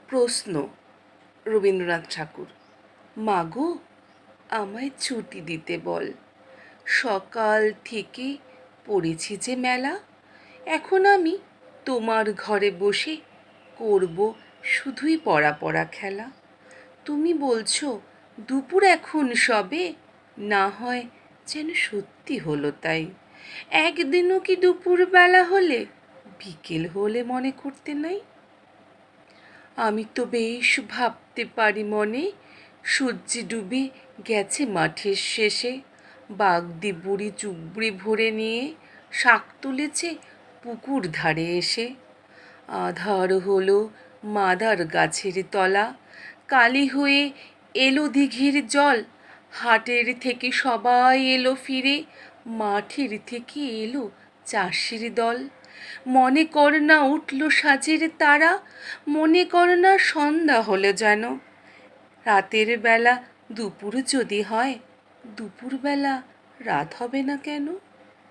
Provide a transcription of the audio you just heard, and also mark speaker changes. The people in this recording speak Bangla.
Speaker 1: প্রশ্ন। রবীন্দ্রনাথ ঠাকুর। মাগো, আমায় ছুটি দিতে বল। সকাল থেকে পড়েছি যে মেলা, এখন আমি তোমার ঘরে বসে করব শুধুই পড়া পড়া খেলা। তুমি বলছো দুপুর এখন সবে, না হয় যেন সত্যি হলো তাই। একদিনও কি দুপুর বেলা হলে বিকেল হলে মনে করতে নাই? আমি তো বেশ ভাবতে পারি মনে, সূর্য ডুবে গেছে মাঠের শেষে। বাগদি বুড়ি চুবড়ি ভরে নিয়ে শাক তুলেছে পুকুর ধারে এসে। আধার হলো মাদার গাছের তলা, কালি হয়ে এলো দিঘির জল। হাটের থেকে সবাই এলো ফিরে, মাঠের থেকে এলো চাষির দল। মনে কর না উঠল সাজের তারা, মনে কর না সন্ধ্যা হলো যেন। রাতের বেলা দুপুর যদি হয়, দুপুরবেলা রাত হবে না কেন?